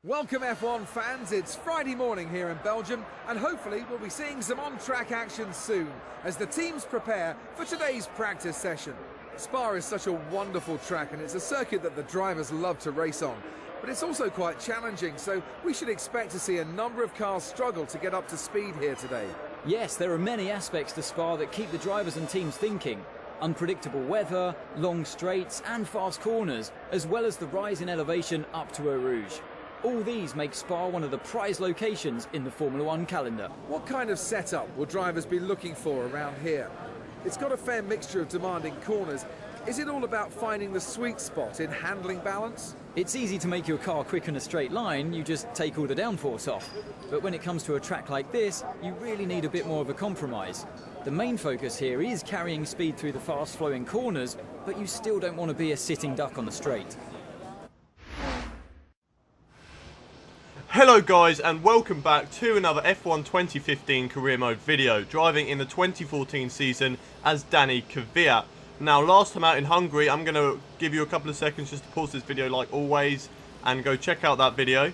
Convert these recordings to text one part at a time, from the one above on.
Welcome F1 fans, it's Friday morning here in Belgium and hopefully we'll be seeing some on-track action soon as the teams prepare for today's practice session. Spa is such a wonderful track and it's a circuit that the drivers love to race on, but it's also quite challenging, so we should expect to see a number of cars struggle to get up to speed here today. Yes, there are many aspects to Spa that keep the drivers and teams thinking. Unpredictable weather, long straights and fast corners, as well as the rise in elevation up to Eau Rouge. All these make Spa one of the prized locations in the Formula One calendar. What kind of setup will drivers be looking for around here? It's got a fair mixture of demanding corners. Is it all about finding the sweet spot in handling balance? It's easy to make your car quick in a straight line, you just take all the downforce off. But when it comes to a track like this, you really need a bit more of a compromise. The main focus here is carrying speed through the fast-flowing corners, but you still don't want to be a sitting duck on the straight. Hello guys and welcome back to another F1 2015 career mode video, driving in the 2014 season as Daniil Kvyat. Now last time out in Hungary, I'm going to give you a couple of seconds just to pause this video like always and go check out that video.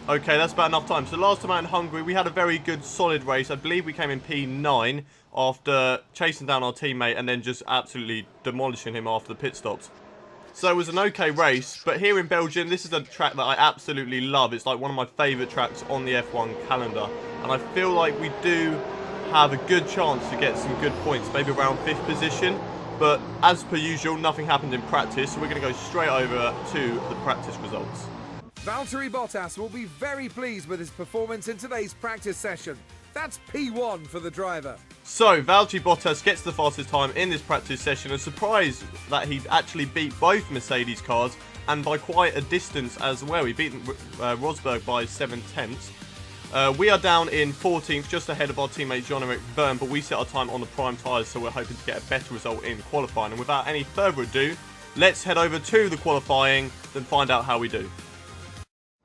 Okay, that's about enough time. So last time out in Hungary we had a very good solid race. I believe we came in P9 after chasing down our teammate and then just absolutely demolishing him after the pit stops. So it was an okay race, but here in Belgium, this is a track that I absolutely love. It's like one of my favourite tracks on the F1 calendar. And I feel like we do have a good chance to get some good points, maybe around 5th position. But as per usual, nothing happened in practice, so we're going to go straight over to the practice results. Valtteri Bottas will be very pleased with his performance in today's practice session. That's P1 for the driver. So, Valtteri Bottas gets the fastest time in this practice session. A surprise that he actually beat both Mercedes cars and by quite a distance as well. He beat Rosberg by 7/10. We are down in 14th, just ahead of our teammate Jean-Eric Vergne, but we set our time on the prime tyres, so we're hoping to get a better result in qualifying. And without any further ado, let's head over to the qualifying and find out how we do.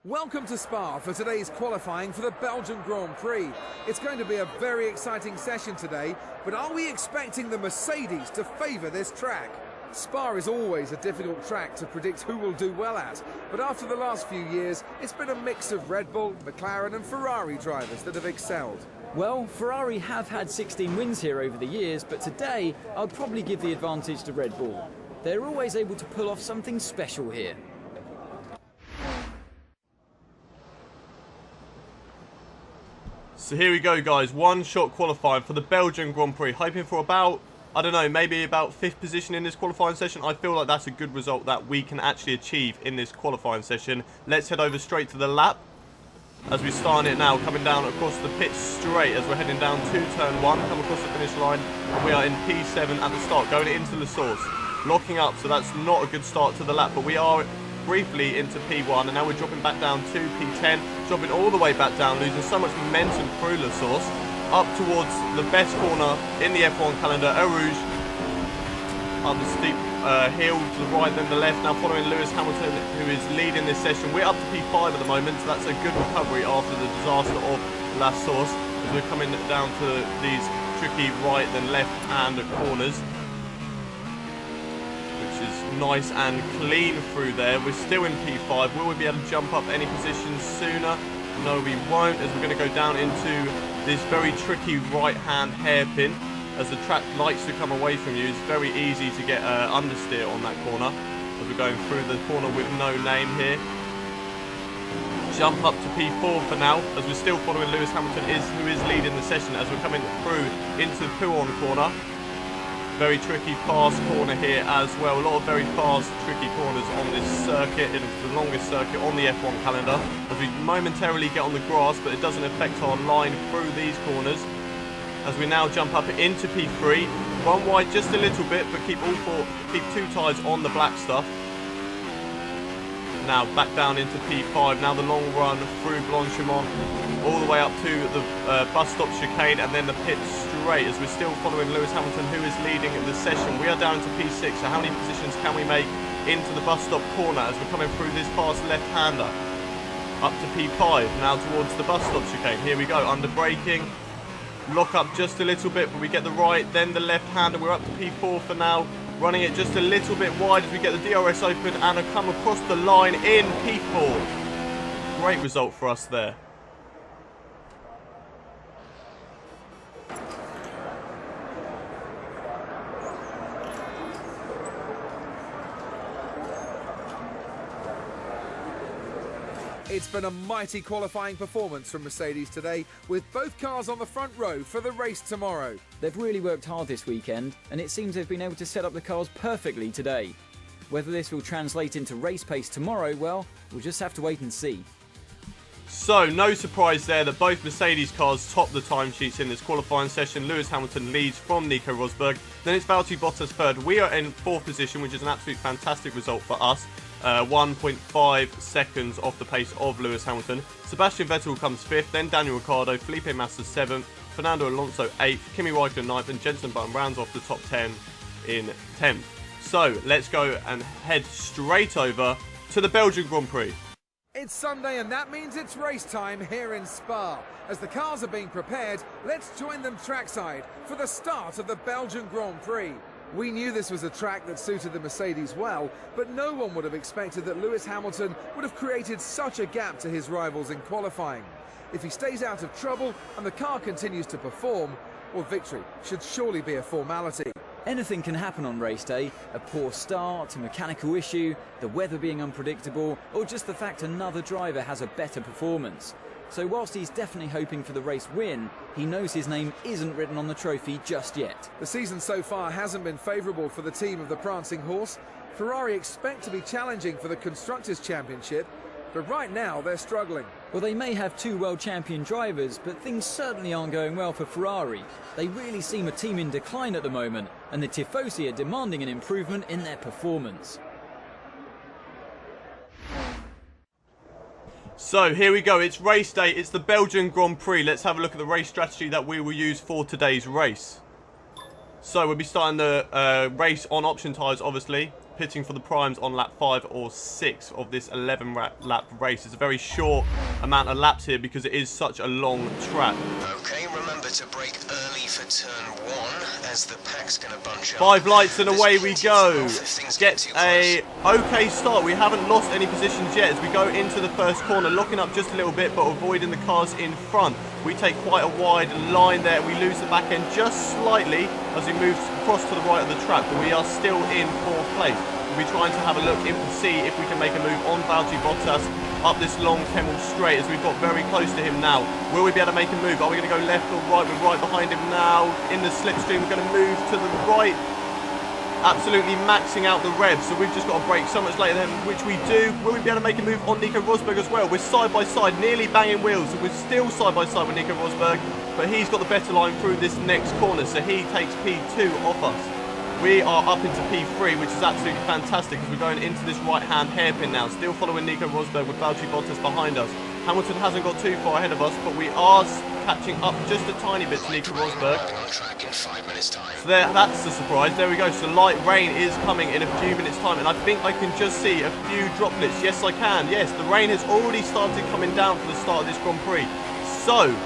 Welcome to Spa for today's qualifying for the Belgian Grand Prix. It's going to be a very exciting session today, but are we expecting the Mercedes to favour this track? Spa is always a difficult track to predict who will do well at, but after the last few years, it's been a mix of Red Bull, McLaren and Ferrari drivers that have excelled. Well, Ferrari have had 16 wins here over the years, but today I'd probably give the advantage to Red Bull. They're always able to pull off something special here. So here we go guys, one shot qualifying for the Belgian Grand Prix, hoping for about, I don't know, maybe about 5th position in this qualifying session. I feel like that's a good result that we can actually achieve in this qualifying session. Let's head over straight to the lap as we start it now, coming down across the pit straight as we're heading down to turn 1, come across the finish line, and we are in P7 at the start, going into the source, locking up, so that's not a good start to the lap, but we are briefly into P1 and now we're dropping back down to P10, dropping all the way back down, losing so much momentum through the source, up towards the best corner in the F1 calendar, Eau Rouge, up the steep hill to the right then the left, now following Lewis Hamilton who is leading this session. We're up to P5 at the moment, so that's a good recovery after the disaster of last source as we're coming down to these tricky right then left hand corners. Nice and clean through there. We're still in P5. Will we be able to jump up any positions sooner? No, we won't, as we're going to go down into this very tricky right-hand hairpin. As the track likes to come away from you, it's very easy to get understeer on that corner. As we're going through the corner with no name here. Jump up to P4 for now, as we're still following Lewis Hamilton, who is leading the session as we're coming through into the Pouhon corner. Very tricky, fast corner here as well. A lot of very fast, tricky corners on this circuit. It's the longest circuit on the F1 calendar. As we momentarily get on the grass, but it doesn't affect our line through these corners. As we now jump up into P3. One wide just a little bit, but keep 2 tyres on the black stuff. Now back down into P5. Now the long run through Blanchimont, all the way up to the bus stop chicane and then the pit straight as we're still following Lewis Hamilton who is leading the session. We are down to P6, so how many positions can we make into the bus stop corner as we're coming through this fast left-hander? Up to P5, now towards the bus stop chicane. Here we go, under braking, lock up just a little bit, but we get the right, then the left-hander. We're up to P4 for now. running it just a little bit wide as we get the DRS open and come across the line in P4. Great result for us there. It's been a mighty qualifying performance from Mercedes today, with both cars on the front row for the race tomorrow. They've really worked hard this weekend, and it seems they've been able to set up the cars perfectly today. Whether this will translate into race pace tomorrow, well, we'll just have to wait and see. So, no surprise there that both Mercedes cars top the timesheets in this qualifying session. Lewis Hamilton leads from Nico Rosberg. Then it's Valtteri Bottas third. We are in fourth position, which is an absolute fantastic result for us. 1.5 seconds off the pace of Lewis Hamilton. Sebastian Vettel comes 5th, then Daniel Ricciardo, Felipe Massa 7th, Fernando Alonso 8th, Kimi Raikkonen 9th, and Jenson Button rounds off the top 10 in 10th. So let's go and head straight over to the Belgian Grand Prix. It's Sunday and that means it's race time here in Spa. As the cars are being prepared, let's join them trackside for the start of the Belgian Grand Prix. We knew this was a track that suited the Mercedes well, but no one would have expected that Lewis Hamilton would have created such a gap to his rivals in qualifying. If he stays out of trouble and the car continues to perform, well, victory should surely be a formality. Anything can happen on race day. A poor start, a mechanical issue, the weather being unpredictable, or just the fact another driver has a better performance. So whilst he's definitely hoping for the race win, he knows his name isn't written on the trophy just yet. The season so far hasn't been favourable for the team of the Prancing Horse. Ferrari expect to be challenging for the Constructors' Championship, but right now they're struggling. Well, they may have two world champion drivers, but things certainly aren't going well for Ferrari. They really seem a team in decline at the moment, and the Tifosi are demanding an improvement in their performance. So here we go, it's race day, it's the Belgian Grand Prix. Let's have a look at the race strategy that we will use for today's race. So we'll be starting the race on option tyres, obviously. Pitting for the primes on lap 5 or 6 of this 11 lap race. It's a very short amount of laps here because it is such a long track. Okay, remember to brake early for turn 1 as the pack's going to bunch up. 5 lights and away we go. Get a okay start. We haven't lost any positions yet as we go into the first corner, locking up just a little bit but avoiding the cars in front. We take quite a wide line there. We lose the back end just slightly as we move across to the right of the track, but we are still in 4th place. We'll be trying to have a look in to see if we can make a move on Valtteri Bottas up this long Kemmel straight as we've got very close to him now. Will we be able to make a move? Are we going to go left or right? We're right behind him now. In the slipstream, we're going to move to the right. Absolutely maxing out the revs, so we've just got to brake so much later than which we do. Will we be able to make a move on Nico Rosberg as well? We're side by side, nearly banging wheels. We're still side by side with Nico Rosberg, but he's got the better line through this next corner, so he takes P2 off us. We are up into P3, which is absolutely fantastic as we're going into this right-hand hairpin now. Still following Nico Rosberg with Valtteri Bottas behind us. Hamilton hasn't got too far ahead of us, but we are catching up just a tiny bit to Nico Rosberg. So that's the surprise. There we go. So light rain is coming in a few minutes' time, and I think I can just see a few droplets. Yes, I can. Yes, the rain has already started coming down for the start of this Grand Prix. So,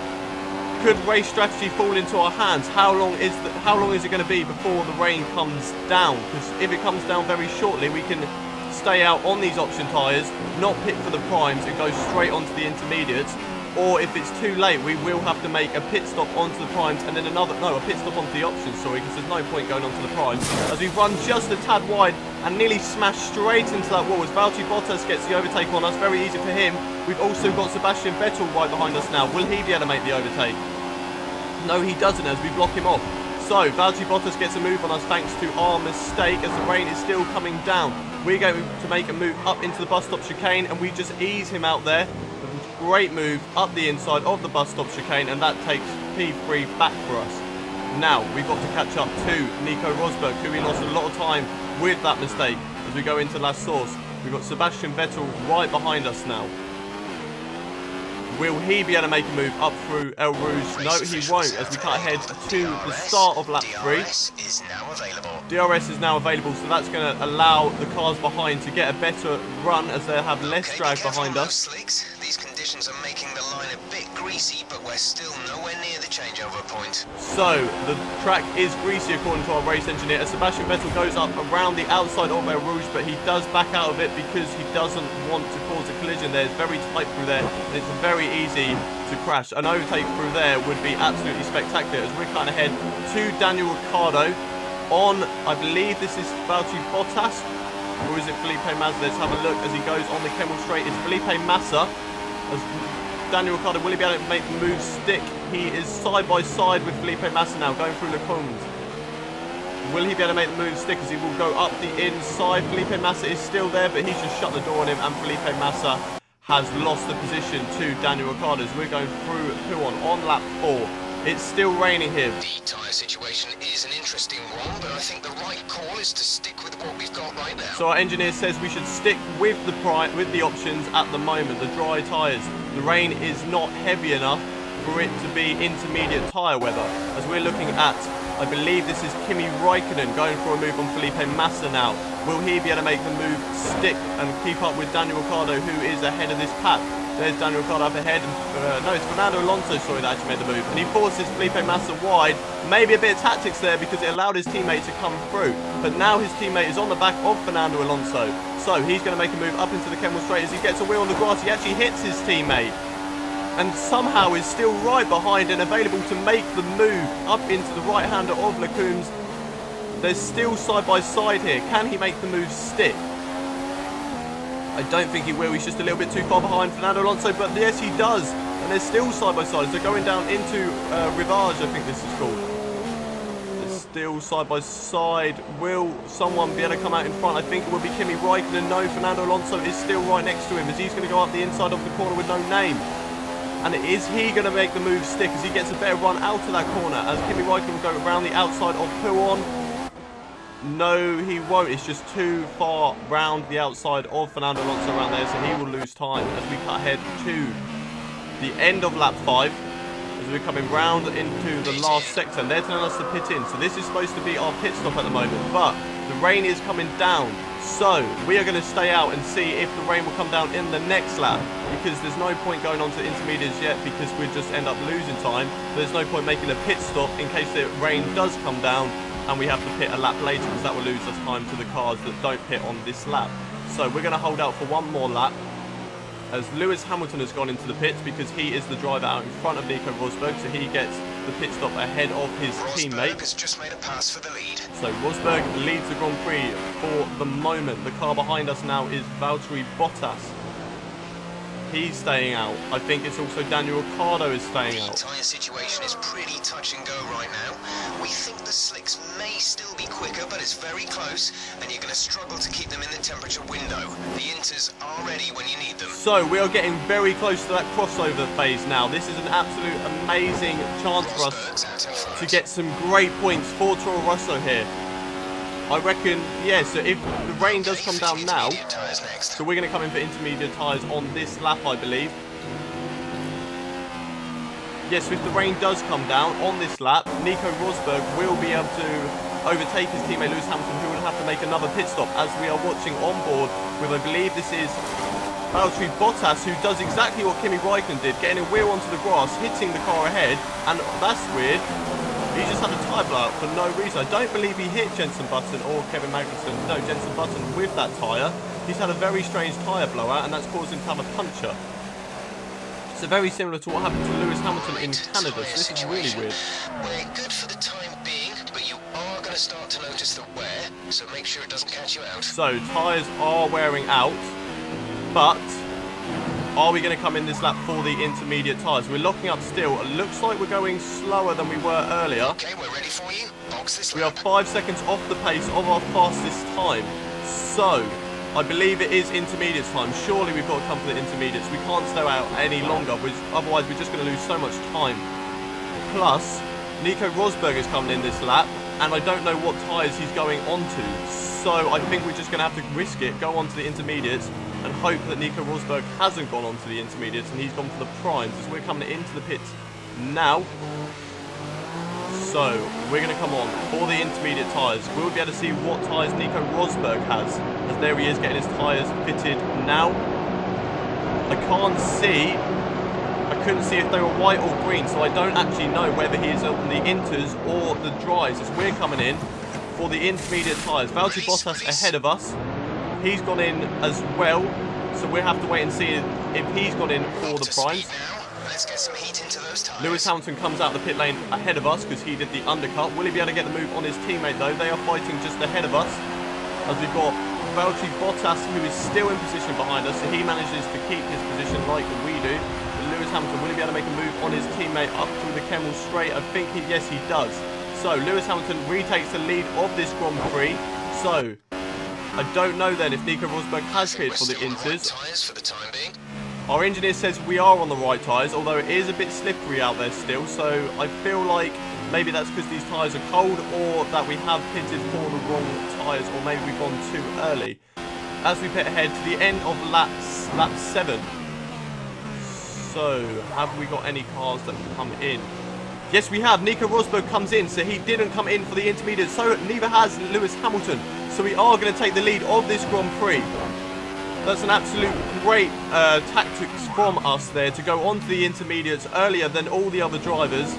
could race strategy fall into our hands? How long is it going to be before the rain comes down? Because if it comes down very shortly, we can stay out on these option tyres, not pit for the primes and go straight onto the intermediates. Or if it's too late, we will have to make a pit stop onto the primes and then a pit stop onto the options, sorry, because there's no point going onto the primes. As we run just a tad wide and nearly smash straight into that wall as Valtteri Bottas gets the overtake on us. Very easy for him. We've also got Sebastian Vettel right behind us now. Will he be able to make the overtake? No, he doesn't as we block him off. So, Valtteri Bottas gets a move on us thanks to our mistake as the rain is still coming down. We're going to make a move up into the bus stop chicane and we just ease him out there. Great move up the inside of the bus stop chicane, and that takes P3 back for us. Now we've got to catch up to Nico Rosberg, who we lost a lot of time with that mistake as we go into La Source. We've got Sebastian Vettel right behind us now. Will he be able to make a move up through El Rouge? No, he won't, as we cut ahead to the start of lap 3. DRS is now available. DRS is now available, so that's going to allow the cars behind to get a better run as they have less drag behind us. Slicks. These conditions are making the line a bit greasy, but we're still nowhere near the changeover point. So, the track is greasy according to our race engineer, as Sebastian Vettel goes up around the outside of El Rouge, but he does back out of it because he doesn't want to cause a collision there. It's very tight through there, and it's very easy to crash. An overtake through there would be absolutely spectacular, as we're cutting ahead to Daniil Ricciardo on, I believe this is Valtteri Bottas, or is it Felipe Massa? Let's have a look as he goes on the Kemmel Straight. It's Felipe Massa. As Daniil Ricciardo, will he be able to make the move stick? He is side by side with Felipe Massa now, going through Le Combes. Will he be able to make the move stick as he will go up the inside? Felipe Massa is still there, but he's just shut the door on him, and Felipe Massa has lost the position to Daniil Ricciardo as we're going through Pouhon on lap 4. It's still raining here. The tyre situation is an interesting one, but I think the right call is to stick with what we've got right now. So our engineer says we should stick with the options at the moment, the dry tyres. The rain is not heavy enough for it to be intermediate tyre weather. As we're looking at, I believe this is Kimi Raikkonen going for a move on Felipe Massa now. Will he be able to make the move stick and keep up with Daniil Ricciardo, who is ahead of this pack? There's Daniil Ricciardo up ahead. No, it's Fernando Alonso, sorry, that actually made the move. And he forces Felipe Massa wide. Maybe a bit of tactics there because it allowed his teammate to come through. But now his teammate is on the back of Fernando Alonso. So he's going to make a move up into the Kemmel Straight as he gets a wheel on the grass. He actually hits his teammate. And somehow is still right behind and available to make the move up into the right-hander of Le Combes. They're still side by side here. Can he make the move stick? I don't think he will. He's just a little bit too far behind Fernando Alonso, but yes, he does. And they're still side by side. So going down into Rivage, I think this is called. They're still side by side. Will someone be able to come out in front? I think it will be Kimi Raikkonen. No, Fernando Alonso is still right next to him as he's going to go up the inside of the corner with no name. And is he going to make the move stick as he gets a better run out of that corner as Kimi Raikkonen will go around the outside of Pouhon? No, he won't. It's just too far round the outside of Fernando Alonso around there, so he will lose time as we cut ahead to the end of lap 5 as we're coming round into the last sector. And they're telling us to pit in, so this is supposed to be our pit stop at the moment, but the rain is coming down, so we are going to stay out and see if the rain will come down in the next lap, because there's no point going on to the intermediates yet because we'd just end up losing time. There's no point making a pit stop in case the rain does come down and we have to pit a lap later, because that will lose us time to the cars that don't pit on this lap. So we're going to hold out for one more lap as Lewis Hamilton has gone into the pits because he is the driver out in front of Nico Rosberg, so he gets the pit stop ahead of his teammate. Rosberg has just made a pass for the lead. So Rosberg leads the Grand Prix for the moment. The car behind us now is Valtteri Bottas. He's staying out. I think it's also Daniil Ricciardo is staying out. The tyre situation is pretty touch and go right now. We think the slicks may still be quicker, but it's very close, and you're going to struggle to keep them in the temperature window. The inters are ready when you need them. So we are getting very close to that crossover phase now. This is an absolute amazing chance for us to get some great points for Toro Rosso here. I reckon, yeah, so if the rain does come down now, so we're going to come in for intermediate tyres on this lap, I believe. Yes, so if the rain does come down on this lap, Nico Rosberg will be able to overtake his teammate Lewis Hamilton, who will have to make another pit stop, as we are watching on board with, I believe this is Valtteri Bottas, who does exactly what Kimi Raikkonen did, getting a wheel onto the grass, hitting the car ahead, and that's weird. He just had a tyre blowout for no reason. I don't believe he hit Jenson Button or Kevin Magnussen. No, Jenson Button with that tyre. He's had a very strange tyre blowout, and that's caused him to have a puncture. So very similar to what happened to Lewis Hamilton in Canada. So this is really weird. We're good for the time being, but you are going to start to notice the wear, so make sure it doesn't catch you out. So tyres are wearing out, but are we going to come in this lap for the intermediate tyres? We're locking up still. It looks like we're going slower than we were earlier. Okay, we're ready for you. Box this We lap. are 5 seconds off the pace of our fastest time. So I believe it is intermediates time. Surely we've got to come for the intermediates. We can't stay out any longer, otherwise we're just going to lose so much time. Plus, Nico Rosberg is coming in this lap, and I don't know what tyres he's going onto. So I think we're just going to have to risk it, go on to the intermediates, and and hope that Nico Rosberg hasn't gone on to the intermediates and he's gone for the primes as we're coming into the pits now. So, we're going to come on for the intermediate tyres. We'll be able to see what tyres Nico Rosberg has, as there he is getting his tyres fitted now. I can't see, I couldn't see if they were white or green, so I don't actually know whether he is on the inters or the dries, as we're coming in for the intermediate tyres. Valtteri Bottas ahead of us. He's gone in as well, so we'll have to wait and see if he's gone in for the primes. Let's get some heat into those tyres. Lewis Hamilton comes out the pit lane ahead of us because he did the undercut. Will he be able to get the move on his teammate though? They are fighting just ahead of us, as we've got Valtteri Bottas, who is still in position behind us, so he manages to keep his position like we do. But Lewis Hamilton, will he be able to make a move on his teammate up through the Kemmel straight? I think yes he does. So Lewis Hamilton retakes the lead of this Grand Prix. So I don't know then if Nico Rosberg has pitted for the inters. For the time being. Our engineer says we are on the right tyres, although it is a bit slippery out there still, so I feel like maybe that's because these tyres are cold, or that we have pitted for the wrong tyres, or maybe we've gone too early. As we pit ahead to the end of lap 7. So, have we got any cars that have come in? Yes, we have. Nico Rosberg comes in, so he didn't come in for the intermediate, so neither has Lewis Hamilton. So we are going to take the lead of this Grand Prix. That's an absolute great tactics from us there to go on to the intermediates earlier than all the other drivers,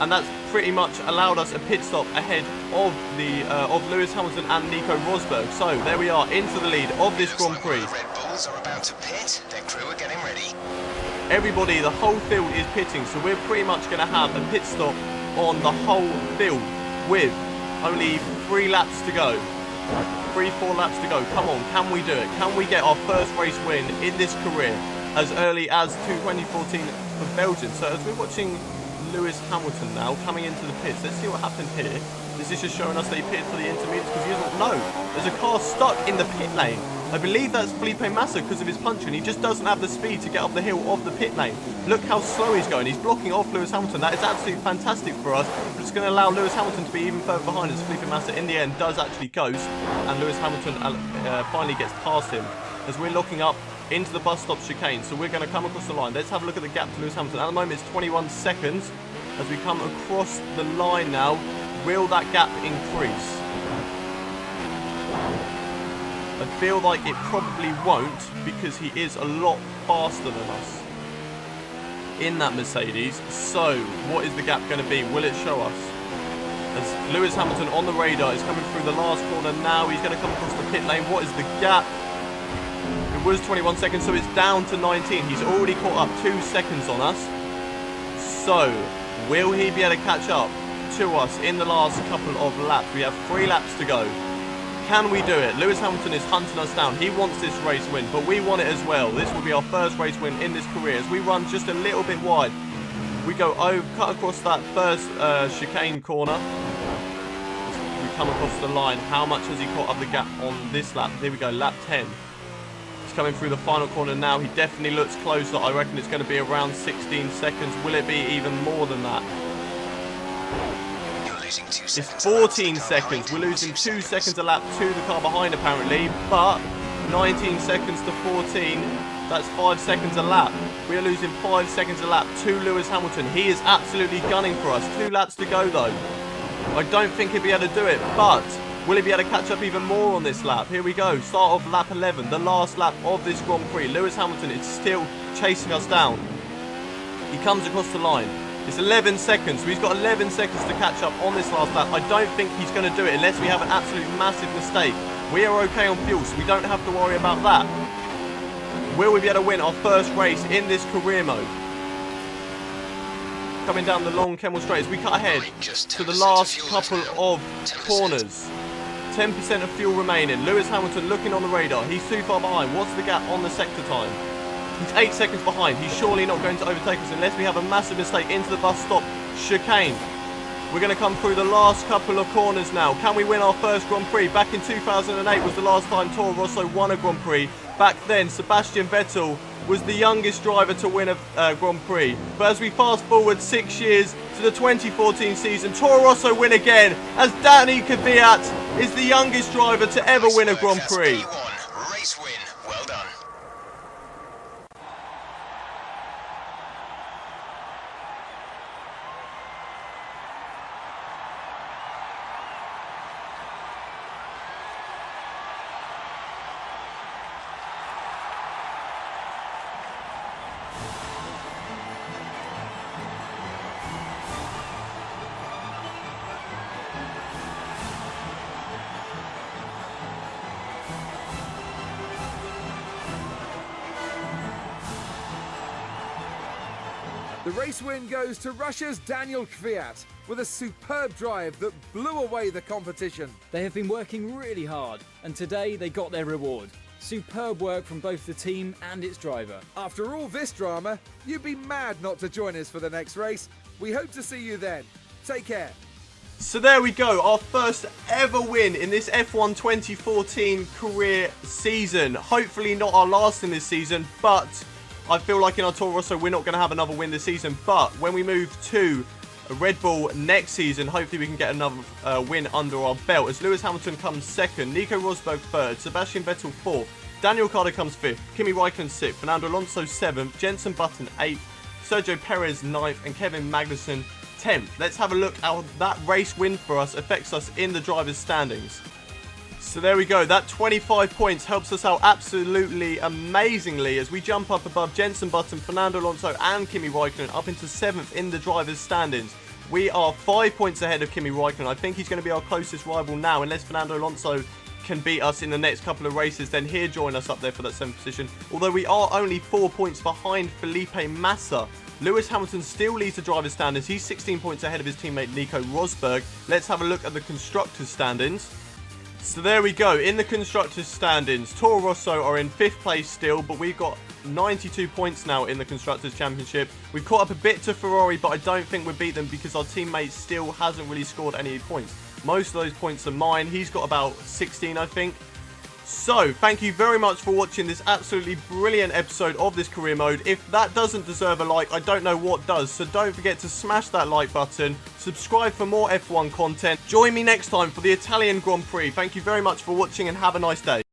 and that's pretty much allowed us a pit stop ahead of the of Lewis Hamilton and Nico Rosberg. So there we are into the lead of this Grand Prix. The Red Bulls are about to pit. Their crew are getting ready. Everybody, the whole field is pitting, so we're pretty much going to have a pit stop on the whole field with only 3 laps to go. 3-4 laps to go. Come on, can we do it? Can we get our first race win in this career as early as 2014 for Belgium? So as we're watching Lewis Hamilton now coming into the pits, let's see what happened here. Is this just showing us that he pitted for the intermediates? Because he doesn't know. There's a car stuck in the pit lane. I believe that's Felipe Massa because of his puncture, and he just doesn't have the speed to get up the hill of the pit lane. Look how slow he's going. He's blocking off Lewis Hamilton. That is absolutely fantastic for us, but it's going to allow Lewis Hamilton to be even further behind as Felipe Massa in the end does actually coast, and Lewis Hamilton finally gets past him as we're locking up into the bus stop chicane. So we're going to come across the line. Let's have a look at the gap to Lewis Hamilton. At the moment it's 21 seconds as we come across the line now. Will that gap increase? I feel like it probably won't, because he is a lot faster than us in that Mercedes. So what is the gap going to be? Will it show us? As Lewis Hamilton on the radar is coming through the last corner now, he's going to come across the pit lane. What is the gap? It was 21 seconds, so it's down to 19. He's already caught up 2 seconds on us. So will he be able to catch up to us in the last couple of laps? We have 3 laps to go. Can we do it? Lewis Hamilton is hunting us down. He wants this race win, but we want it as well. This will be our first race win in this career as we run just a little bit wide. We go over, cut across that first chicane corner. We come across the line. How much has he caught up the gap on this lap? Here we go, lap 10. He's coming through the final corner now. He definitely looks closer. I reckon it's going to be around 16 seconds. Will it be even more than that? It's 14 seconds. We're losing 2 seconds a lap to the car behind apparently, but 19 seconds to 14, that's 5 seconds a lap. We are losing 5 seconds a lap to Lewis Hamilton. He is absolutely gunning for us. 2 laps to go though. I don't think he'll be able to do it, but will he be able to catch up even more on this lap? Here we go, start of lap 11, the last lap of this Grand Prix. Lewis Hamilton is still chasing us down. He comes across the line. It's 11 seconds, so he's got 11 seconds to catch up on this last lap. I don't think he's going to do it unless we have an absolute massive mistake. We are okay on fuel, so we don't have to worry about that. Will we be able to win our first race in this career mode? Coming down the long Kemmel straight as we cut ahead to the last couple of corners. 10% of fuel remaining. Lewis Hamilton looking on the radar. He's too far behind. What's the gap on the sector time? He's 8 seconds behind. He's surely not going to overtake us unless we have a massive mistake into the bus stop chicane. We're going to come through the last couple of corners now. Can we win our first Grand Prix? Back in 2008 was the last time Toro Rosso won a Grand Prix. Back then, Sebastian Vettel was the youngest driver to win a Grand Prix. But as we fast forward 6 years to the 2014 season, Toro Rosso win again as Daniil Kvyat is the youngest driver to ever win a Grand Prix. Race win. Well done. The race win goes to Russia's Daniil Kvyat with a superb drive that blew away the competition. They have been working really hard, and today they got their reward. Superb work from both the team and its driver. After all this drama, you'd be mad not to join us for the next race. We hope to see you then. Take care. So there we go, our first ever win in this F1 2014 career season. Hopefully not our last in this season, but I feel like in our Toro Rosso we're not going to have another win this season. But when we move to Red Bull next season, hopefully we can get another win under our belt, as Lewis Hamilton comes second, Nico Rosberg third, Sebastian Vettel fourth, Daniel Ricciardo comes fifth, Kimi Raikkonen sixth, Fernando Alonso seventh, Jenson Button eighth, Sergio Perez ninth, and Kevin Magnussen 10th. Let's have a look how that race win for us affects us in the drivers' standings. So there we go, that 25 points helps us out absolutely amazingly as we jump up above Jenson Button, Fernando Alonso and Kimi Raikkonen up into 7th in the drivers' standings. We are 5 points ahead of Kimi Raikkonen. I think he's going to be our closest rival now, unless Fernando Alonso can beat us in the next couple of races, then he'll join us up there for that 7th position. Although we are only 4 points behind Felipe Massa. Lewis Hamilton still leads the drivers' standings. He's 16 points ahead of his teammate Nico Rosberg. Let's have a look at the constructors' standings. So there we go, in the constructors' standings, Toro Rosso are in 5th place still, but we've got 92 points now in the Constructors' Championship. We've caught up a bit to Ferrari, but I don't think we'll beat them because our teammate still hasn't really scored any points. Most of those points are mine. He's got about 16, I think. So, thank you very much for watching this absolutely brilliant episode of this career mode. If that doesn't deserve a like, I don't know what does. So don't forget to smash that like button, subscribe for more F1 content. Join me next time for the Italian Grand Prix. Thank you very much for watching and have a nice day.